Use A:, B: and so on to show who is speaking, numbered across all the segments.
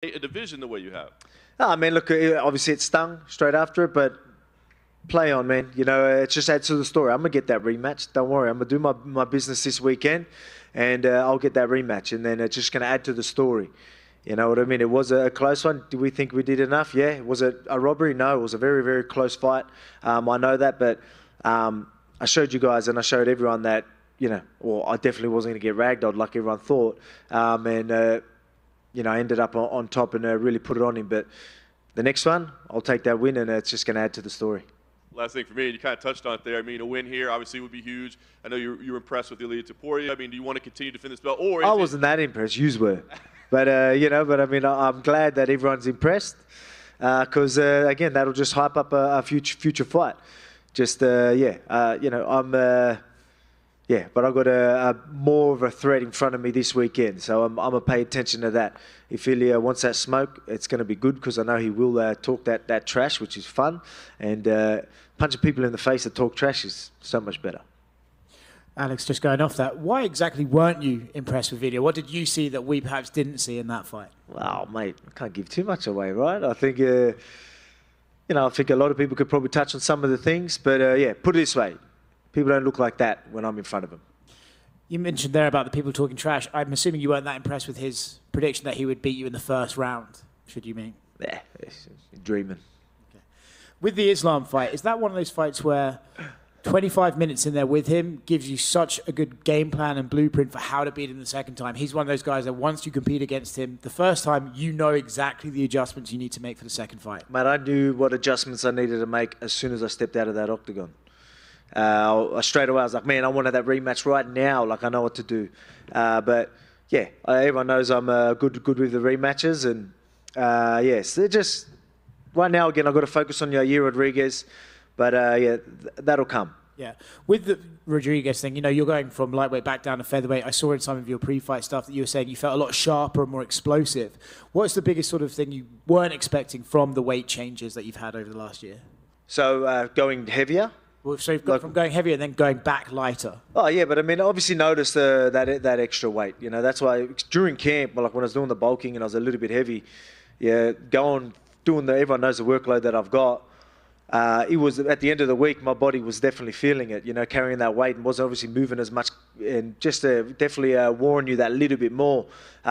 A: a division the way you have?
B: I mean, look, obviously it stung straight after it, but play on, man. You know, it just adds to the story. I'm going to get that rematch. Don't worry. I'm going to do my business this weekend, and I'll get that rematch. And then it's just going to add to the story. You know what I mean? It was a close one. Do we think we did enough? Yeah. Was it a robbery? No. It was a very, very close fight. I know that, but I showed you guys and I showed everyone that, you know, well, I definitely wasn't going to get ragdolled like everyone thought. You know, I ended up on top and really put it on him. But the next one, I'll take that win, and it's just going to add to the story.
A: Last thing for me, you kind of touched on it there. I mean, a win here obviously would be huge. I know you were impressed with Ilya Taporia. I mean, do you want to continue to defend this belt? Or
B: I wasn't that impressed. Yous were. But, you know, I mean, I'm glad that everyone's impressed because, again, that'll just hype up a future fight. Just, yeah, you know, yeah, but I've got a more of a threat in front of me this weekend, so I'm going to pay attention to that. If Ilya wants that smoke, it's going to be good because I know he will talk that trash, which is fun, and punching people in the face that talk trash is so much better.
C: Alex, just going off that, why exactly weren't you impressed with Ilya? What did you see that we perhaps didn't see in that fight?
B: Well, mate, I can't give too much away, right? I think, you know, I think a lot of people could probably touch on some of the things, but yeah, put it this way. People don't look like that when I'm in front of them.
C: You mentioned there about the people talking trash. I'm assuming you weren't that impressed with his prediction that he would beat you in the first round, should you mean?
B: Yeah, dreaming.
C: Okay. With the Islam fight, is that one of those fights where 25 minutes in there with him gives you such a good game plan and blueprint for how to beat him the second time? He's one of those guys that once you compete against him, the first time, you know exactly the adjustments you need to make for the second fight.
B: Mate, I knew what adjustments I needed to make as soon as I stepped out of that octagon. Straight away, I was like, man, I wanted that rematch right now. Like, I know what to do. But, yeah, everyone knows I'm good with the rematches. And, yes, they're just... Right now, again, I've got to focus on Yair Rodriguez. But, yeah, that'll come.
C: Yeah. With the Rodriguez thing, you know, you're going from lightweight back down to featherweight. I saw in some of your pre-fight stuff that you were saying you felt a lot sharper and more explosive. What's the biggest sort of thing you weren't expecting from the weight changes that you've had over the last year?
B: So, going heavier...
C: Well, so you've got from going heavier and then going back lighter.
B: Oh, yeah, but I mean, obviously noticed that extra weight. You know, that's why during camp, like when I was doing the bulking and I was a little bit heavy, yeah, everyone knows the workload that I've got. It was at the end of the week, my body was definitely feeling it, you know, carrying that weight and wasn't obviously moving as much, and just definitely warn you that little bit more.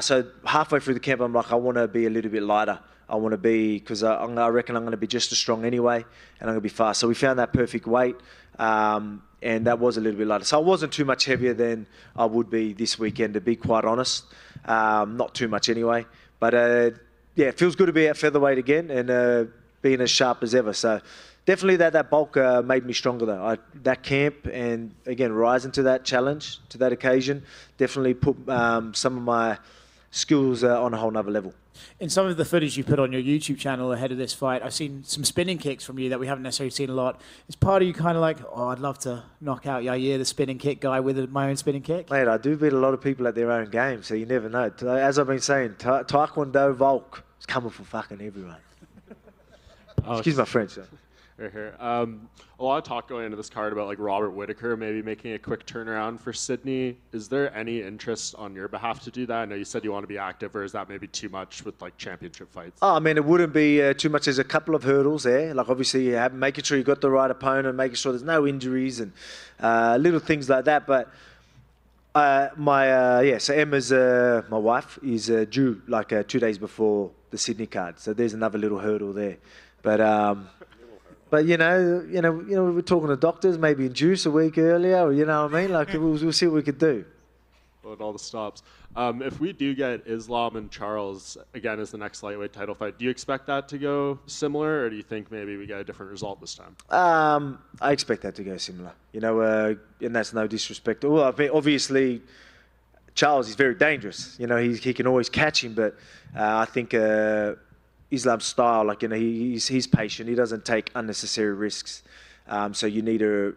B: So halfway through the camp, I'm like, I want to be a little bit lighter. I want to be, because I reckon I'm going to be just as strong anyway, and I'm going to be fast. So we found that perfect weight, and that was a little bit lighter. So I wasn't too much heavier than I would be this weekend, to be quite honest. Not too much anyway. But, yeah, it feels good to be at featherweight again and being as sharp as ever. So definitely that bulk made me stronger, though. That camp and, again, rising to that challenge, to that occasion, definitely put some of my skills on a whole nother level.
C: In some of the footage you put on your YouTube channel ahead of this fight, I've seen some spinning kicks from you that we haven't necessarily seen a lot. Is part of you kind of like, oh, I'd love to knock out Yair, the spinning kick guy, with my own spinning kick?
B: Mate, I do beat a lot of people at their own game, so you never know. As I've been saying, Taekwondo Volk is coming for fucking everyone. Excuse my French, though.
D: Right here. A lot of talk going into this card about like Robert Whittaker maybe making a quick turnaround for Sydney. Is there any interest on your behalf to do that? I know you said you want to be active, or is that maybe too much with like championship fights?
B: Oh, I mean, it wouldn't be too much. There's a couple of hurdles there. Like obviously, making sure you got the right opponent, making sure there's no injuries and little things like that. But so Emma's my wife is due like 2 days before the Sydney card. So there's another little hurdle there. But you know, we're talking to doctors, maybe induce a week earlier, or you know what I mean? Like we'll see what we could do.
D: Well, all the stops. If we do get Islam and Charles again as the next lightweight title fight, do you expect that to go similar, or do you think maybe we get a different result this time?
B: I expect that to go similar. You know, and that's no disrespect. Well, I mean, obviously, Charles is very dangerous. You know, he can always catch him, but I think. Islam's style, like, you know, he's patient. He doesn't take unnecessary risks. So you need to,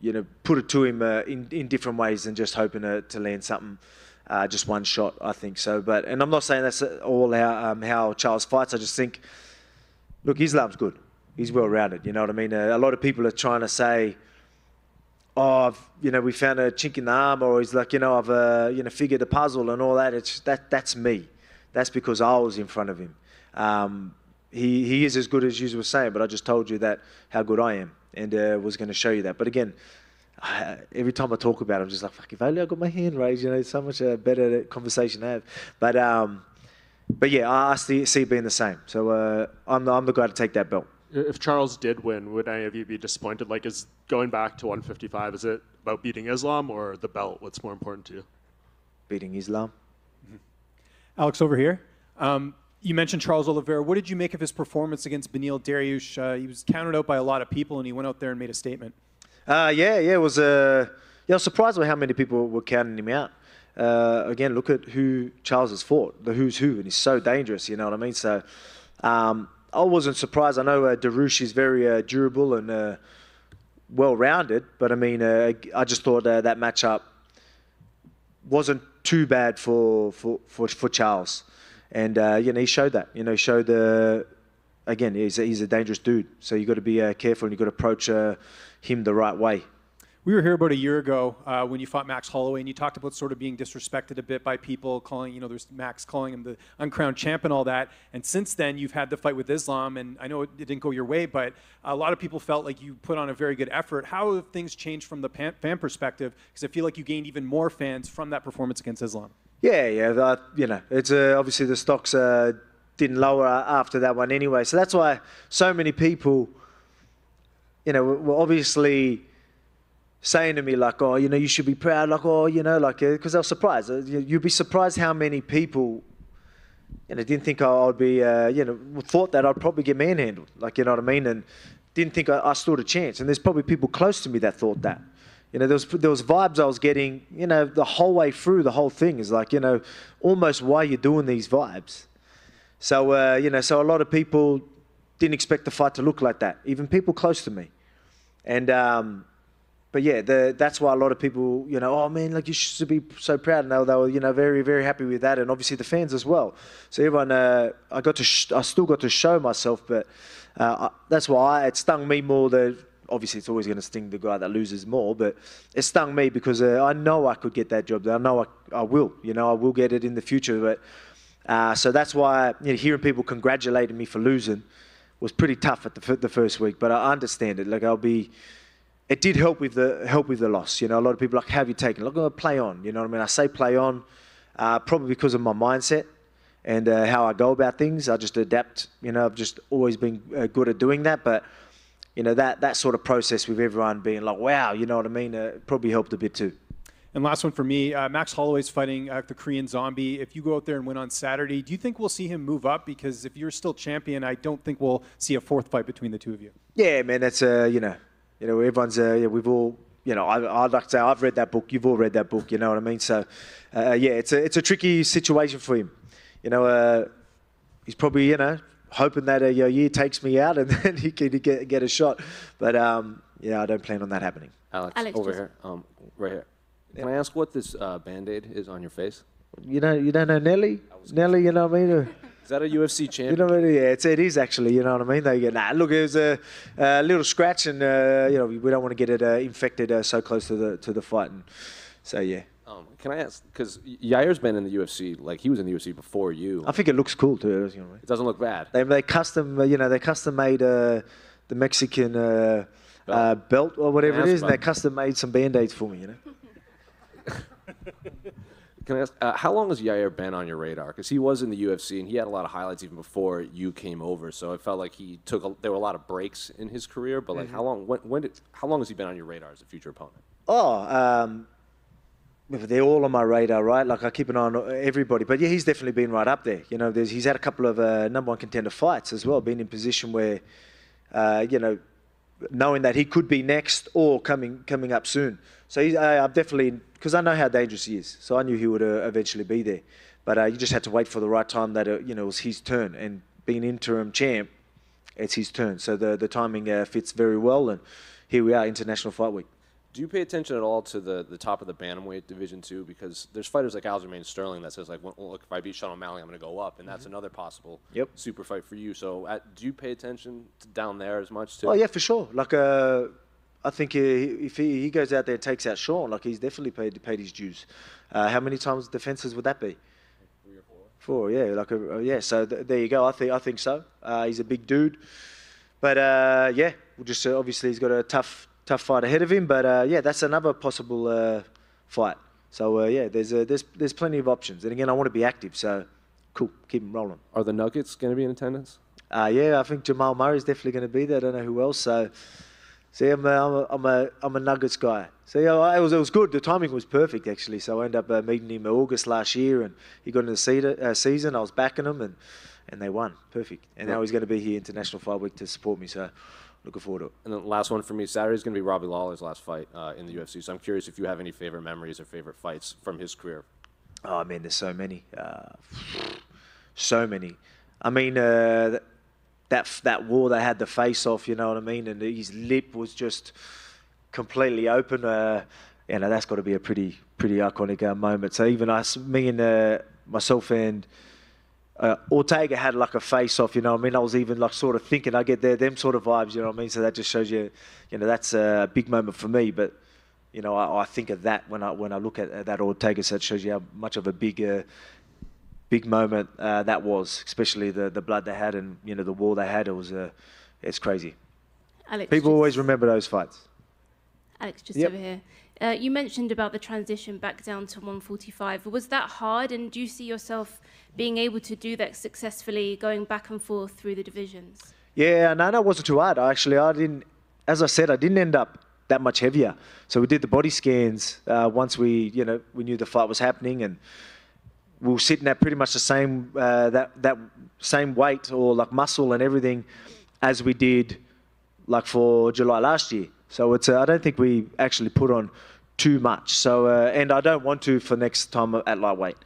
B: you know, put it to him in different ways than just hoping to land something, just one shot, I think so. And I'm not saying that's all how Charles fights. I just think, look, Islam's good. He's well-rounded, you know what I mean? A lot of people are trying to say, oh, we found a chink in the arm, or he's like, I've figured the puzzle and all that. That's me. That's because I was in front of him. He is as good as you were saying, but I just told you that how good I am, and was going to show you that. But again, every time I talk about it, I'm just like, fuck, if only I got my hand raised, it's so much better conversation to have. But yeah, I see it being the same. So I'm the guy to take that belt.
D: If Charles did win, would any of you be disappointed? Like, is going back to 155, is it about beating Islam or the belt? What's more important to you?
B: Beating Islam.
E: Alex, over here. You mentioned Charles Oliveira. What did you make of his performance against Beneil Dariush? He was counted out by a lot of people, and he went out there and made a statement. It
B: was. I was surprised by how many people were counting him out. Again, look at who Charles has fought, the who's who, and he's so dangerous. You know what I mean? So I wasn't surprised. I know Dariush is very durable and well-rounded, but I mean, I just thought that matchup wasn't too bad for Charles. And, he showed that. He showed again, he's a dangerous dude. So you've got to be careful and you've got to approach him the right way.
E: We were here about a year ago when you fought Max Holloway, and you talked about sort of being disrespected a bit by people, calling, there's Max calling him the uncrowned champ and all that. And since then, you've had the fight with Islam, and I know it didn't go your way, but a lot of people felt like you put on a very good effort. How have things changed from the fan perspective? Because I feel like you gained even more fans from that performance against Islam.
B: Yeah. It's obviously the stocks didn't lower after that one anyway. So that's why so many people, were obviously saying to me like, oh, you should be proud, like, oh, because I was surprised. You'd be surprised how many people, didn't think I'd be, thought that I'd probably get manhandled, like, you know what I mean, and didn't think I stood a chance. And there's probably people close to me that thought that. There was vibes I was getting, the whole way through the whole thing is like, almost why you're doing these vibes. So, so a lot of people didn't expect the fight to look like that, even people close to me. And, but yeah, that's why a lot of people, oh man, like you should be so proud. And they were, very, very happy with that. And obviously the fans as well. So everyone, I still got to show myself, but that's why it stung me more than, obviously it's always going to sting the guy that loses more, but it stung me because I know I could get that job. I know I will, I will get it in the future. But so that's why hearing people congratulating me for losing was pretty tough at the first week. But I understand it. Like it did help with the loss. A lot of people are like, how have you taken? Look, play on. You know what I mean? I say play on, probably because of my mindset and how I go about things. I just adapt. I've just always been good at doing that. But that sort of process with everyone being like, wow, you know what I mean? Probably helped a bit too.
E: And last one for me, Max Holloway's fighting the Korean Zombie. If you go out there and win on Saturday, do you think we'll see him move up? Because if you're still champion, I don't think we'll see a fourth fight between the two of you.
B: Yeah, man, that's everyone's we've all I'd like to say I've read that book. You've all read that book. You know what I mean? So it's a tricky situation for him. He's probably hoping that a year takes me out and then he can get a shot. But I don't plan on that happening.
F: Alex over here, right here. Can I ask what this Band-Aid is on your face?
B: You don't know Nelly? Nelly, you know what I mean?
F: Is that a UFC champion?
B: You know what I mean? Yeah, it is actually. You know what I mean? They go, nah, look, it was a little scratch, and we don't want to get it infected so close to the fight. And so yeah.
F: Can I ask? Because Yair's been in the UFC, like he was in the UFC before you.
B: I think it looks cool too.
F: It doesn't look bad.
B: They custom, they custom made the Mexican belt or whatever it is, and they custom made some Band-Aids for me.
F: Can I ask, how long has Yair been on your radar? Because he was in the UFC and he had a lot of highlights even before you came over. So it felt like there were a lot of breaks in his career. But like, how long has he been on your radar as a future opponent?
B: They're all on my radar, right? Like I keep an eye on everybody. But yeah, he's definitely been right up there. He's had a couple of number one contender fights as well. Been in position where, knowing that he could be next or coming up soon. So I've definitely, because I know how dangerous he is, so I knew he would eventually be there. But you just had to wait for the right time that it was his turn. And being interim champ, it's his turn. So the timing fits very well. And here we are, International Fight Week.
F: Do you pay attention at all to the top of the bantamweight division too? Because there's fighters like Aljamain Sterling that says like, well, look, if I beat Sean O'Malley, I'm going to go up, and that's another possible super fight for you. So do you pay attention to down there as much too?
B: Oh yeah, for sure. Like I think if he goes out there and takes out Sean, like he's definitely paid his dues. How many times defenses would that be?
F: 3 or 4.
B: 4, yeah, yeah. So there you go. I think so. He's a big dude, but yeah, we'll just obviously he's got a tough fight ahead of him. But yeah, that's another possible fight. So yeah, there's plenty of options. And again, I want to be active. So cool, keep him rolling.
F: Are the Nuggets going to be in attendance?
B: Yeah, I think Jamal Murray's definitely going to be there. I don't know who else. So, see, I'm a Nuggets guy. So yeah, it was good. The timing was perfect actually. So I ended up meeting him in August last year, and he got into the season. I was backing him, and they won. Perfect. And now he's going to be here International Fight Week to support me. So looking forward to it.
F: And then last one for me, Saturday's going to be Robbie Lawler's last fight in the UFC. So I'm curious if you have any favorite memories or favorite fights from his career.
B: Oh man, there's so many. So many. I mean, that war they had the face off, you know what I mean, and his lip was just completely open. You know, that's got to be a pretty iconic moment. So even me and myself and Ortega had like a face off, you know what I mean. I was even like sort of thinking I get them sort of vibes, you know what I mean. So that just shows you, you know, that's a big moment for me. But you know, I think of that when I look at that Ortega. So it shows you how much of a big moment that was, especially the blood they had and, you know, the war they had. It was it's crazy.
G: Alex,
B: people always remember those fights.
G: Alex, just over here. You mentioned about the transition back down to 145. Was that hard, and do you see yourself being able to do that successfully, going back and forth through the divisions?
B: Yeah, no, it wasn't too hard. I didn't, as I said, I didn't end up that much heavier. So we did the body scans once we knew the fight was happening, and we were sitting at pretty much the same that same weight or like muscle and everything as we did like for July last year. So it's I don't think we actually put on too much. So and I don't want to for next time at lightweight.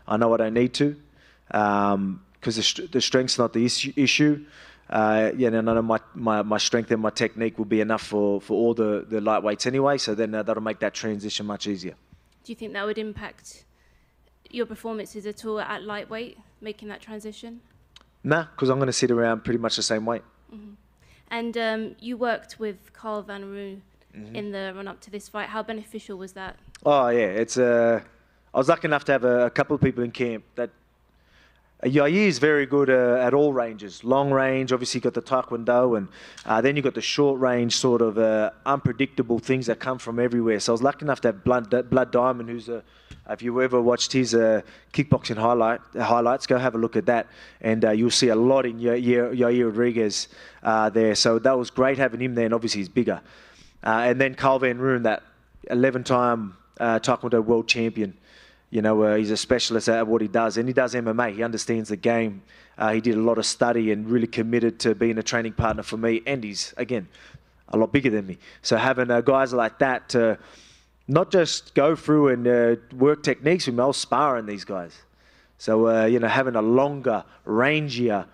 B: I know I don't need to because the strength's not the issue. Yeah, no, none of my strength and my technique will be enough for all the lightweights anyway. So then that'll make that transition much easier.
G: Do you think that would impact your performances at all at lightweight, making that transition?
B: Nah, because I'm going to sit around pretty much the same weight.
G: Mm-hmm. And you worked with Carl Van Roo in the run-up to this fight. How beneficial was that?
B: Oh, yeah. It's I was lucky enough to have a couple of people in camp that Yair is very good at all ranges. Long range, obviously you got the Taekwondo, and then you got the short range sort of unpredictable things that come from everywhere. So I was lucky enough to have Blood Diamond, who's if you ever watched his kickboxing highlights, go have a look at that, and you'll see a lot in Yair Rodriguez there. So that was great having him there, and obviously he's bigger. And then Carl Van Roon, that 11-time Taekwondo world champion. You know, he's a specialist at what he does, and he does MMA. He understands the game. He did a lot of study and really committed to being a training partner for me, and he's, again, a lot bigger than me. So having guys like that to not just go through and work techniques with me, I was sparring these guys. So, you know, having a longer, rangier,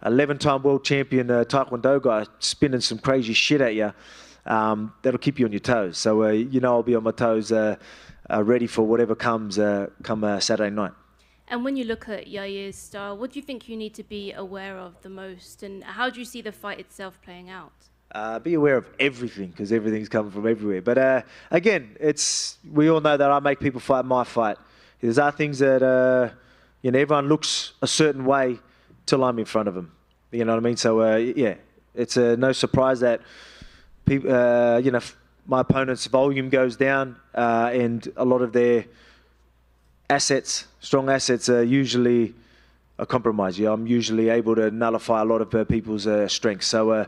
B: 11-time world champion Taekwondo guy spinning some crazy shit at you, that'll keep you on your toes. So, you know, I'll be on my toes ready for whatever comes come Saturday night.
G: And when you look at Yair's style, what do you think you need to be aware of the most? And how do you see the fight itself playing out?
B: Be aware of everything, because everything's coming from everywhere. But again, we all know that I make people fight my fight. There's other things that you know, everyone looks a certain way till I'm in front of them. You know what I mean? So yeah, it's no surprise that people, you know, my opponent's volume goes down, and a lot of their assets, strong assets, are usually a compromise. Yeah, I'm usually able to nullify a lot of people's strengths. So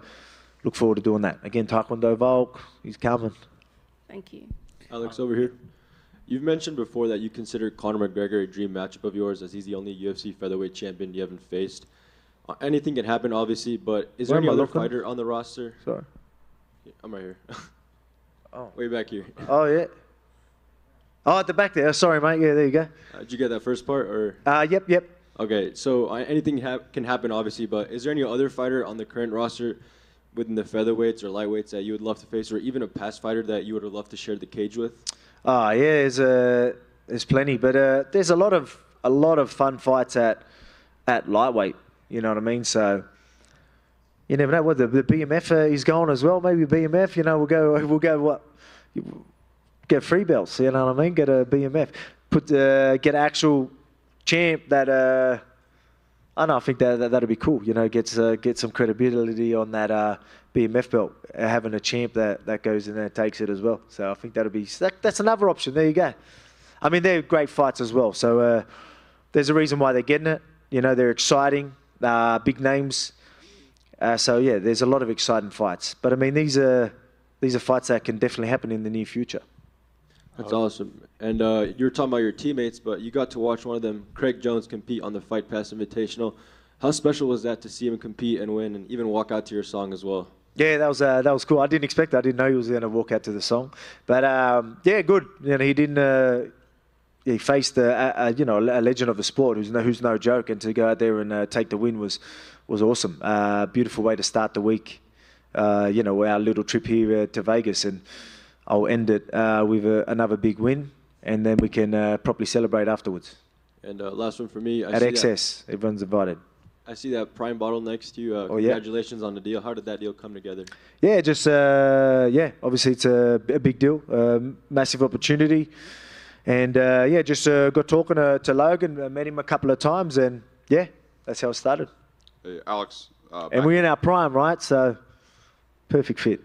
B: look forward to doing that. Again, Taekwondo Volk, he's coming.
G: Thank you.
H: Alex, over here. You've mentioned before that you consider Conor McGregor a dream matchup of yours, as he's the only UFC featherweight champion you haven't faced. Anything can happen, obviously, but is there any other fighter on the roster?
B: Sorry.
H: Yeah, I'm right here.
B: Oh.
H: Way back here.
B: Oh, yeah. Oh, at the back there. Sorry, mate. Yeah, there you go.
H: Did you get that first part? Or?
B: Yep.
H: Okay, so anything can happen, obviously, but is there any other fighter on the current roster within the featherweights or lightweights that you would love to face, or even a past fighter that you would have loved to share the cage with?
B: Oh, yeah, there's plenty, but there's a lot of fun fights at lightweight. You know what I mean? So you never know. What the BMF is going as well. Maybe BMF. You know, we'll go what? Get free belts. You know what I mean? Get a BMF. Get an actual champ that I know. I think that'd be cool. You know, get some credibility on that BMF belt, having a champ that goes in there and takes it as well. So I think that's another option. There you go. I mean, they're great fights as well. So there's a reason why they're getting it. You know, they're exciting, big names. So yeah, there's a lot of exciting fights. But I mean, these are fights that can definitely happen in the near future.
H: That's awesome. And you were talking about your teammates, but you got to watch one of them, Craig Jones, compete on the Fight Pass Invitational. How special was that to see him compete and win, and even walk out to your song as well?
B: Yeah, that was cool. I didn't expect that. I didn't know he was going to walk out to the song. But yeah, good. You know, he didn't. He faced a legend of the sport who's no joke, and to go out there and take the win was awesome. Beautiful way to start the week. You know, our little trip here to Vegas, and I'll end it with another big win, and then we can properly celebrate afterwards.
H: And last one for me.
B: At XS, everyone's invited.
H: I see that Prime bottle next to you.
B: Oh,
H: congratulations on the deal. How did that deal come together?
B: Yeah, just obviously it's a big deal, massive opportunity, and just got talking to Logan, met him a couple of times, and yeah, that's how it started.
I: Hey, Alex.
B: And we're in our prime, right? So perfect fit.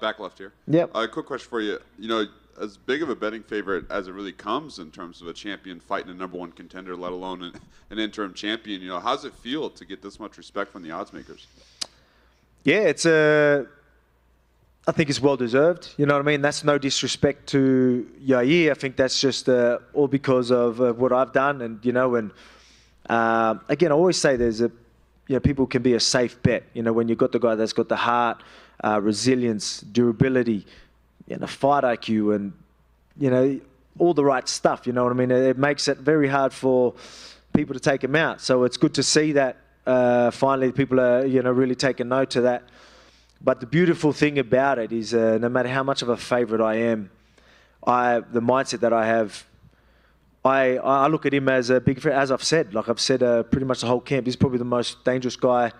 I: Back left here.
B: Yep.
I: Quick question for you. You know, as big of a betting favorite as it really comes in terms of a champion fighting a #1 contender, let alone an interim champion, you know, how does it feel to get this much respect from the odds makers? Yeah,
B: I think it's well deserved. You know what I mean? That's no disrespect to Yair. I think that's just all because of what I've done, and you know, and again, I always say people can be a safe bet. You know, when you've got the guy that's got the heart, resilience, durability, fight IQ, and all the right stuff. You know what I mean? It makes it very hard for people to take him out. So it's good to see that finally people are really taking note to that. But the beautiful thing about it is, no matter how much of a favourite I am, the mindset that I have, I look at him as a big friend. As I've said, pretty much the whole camp, he's probably the most dangerous guy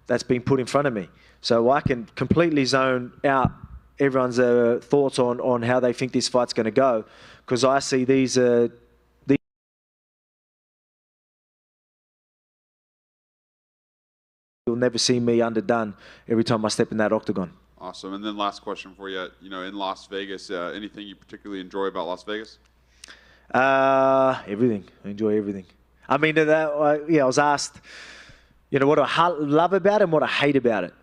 B: that's been put in front of me. So I can completely zone out everyone's thoughts on how they think this fight's going to go, because I see these. You'll never see me underdone every time I step in that octagon.
I: Awesome. And then last question for you. You know, in Las Vegas, anything you particularly enjoy about Las Vegas?
B: Everything. I enjoy everything. I mean, I was asked, what I love about it and what I hate about it.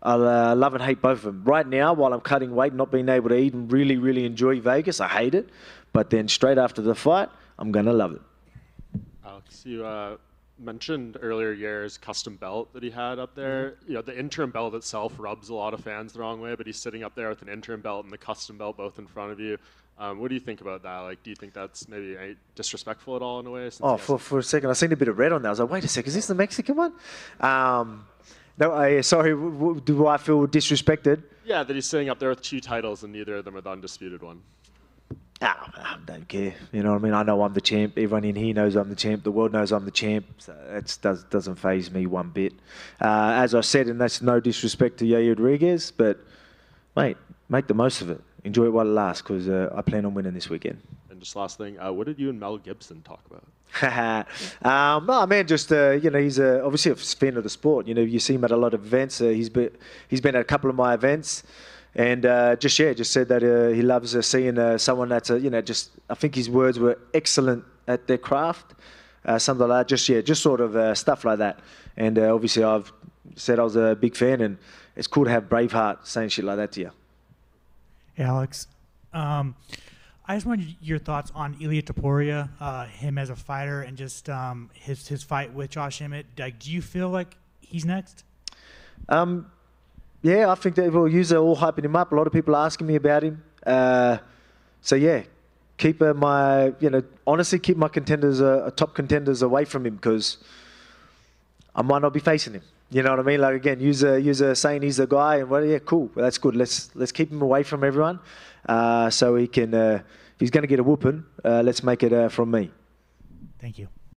B: I love and hate both of them. Right now, while I'm cutting weight, not being able to eat and really, really enjoy Vegas, I hate it. But then straight after the fight, I'm going to love it.
D: Alex, you mentioned earlier Yair's custom belt that he had up there. You know, the interim belt itself rubs a lot of fans the wrong way, but he's sitting up there with an interim belt and the custom belt both in front of you. What do you think about that? Like, do you think that's maybe disrespectful at all in a way?
B: Oh, for a second, I seen a bit of red on there. I was like, wait a second, is this the Mexican one? No, sorry, do I feel disrespected?
D: Yeah, that he's sitting up there with 2 titles and neither of them are the undisputed one.
B: I don't care. You know what I mean? I know I'm the champ. Everyone in here knows I'm the champ. The world knows I'm the champ. So it doesn't faze me one bit. As I said, and that's no disrespect to Yair Rodriguez, but, mate, make the most of it. Enjoy it while it lasts, because I plan on winning this weekend.
D: And just last thing, what did you and Mel Gibson talk about?
B: No, man, just, he's obviously a fan of the sport. You see him at a lot of events. He's been at a couple of my events. And just said that he loves seeing someone that's, I think his words were excellent at their craft. Something like that. Just sort of stuff like that. And obviously I've said I was a big fan, and it's cool to have Braveheart saying shit like that to you.
J: Hey, Alex. I just wanted your thoughts on Ilia Topuria, him as a fighter, and just his fight with Josh Emmett. Like, do you feel like he's next?
B: Yeah, I think that we'll use it all hyping him up. A lot of people are asking me about him. So yeah, keep honestly keep my contenders, top contenders away from him, because I might not be facing him. You know what I mean? Like, again, use saying he's the guy, and well, yeah, cool. Well, that's good. Let's keep him away from everyone, so he can. If he's going to get a whooping, let's make it from me.
J: Thank you.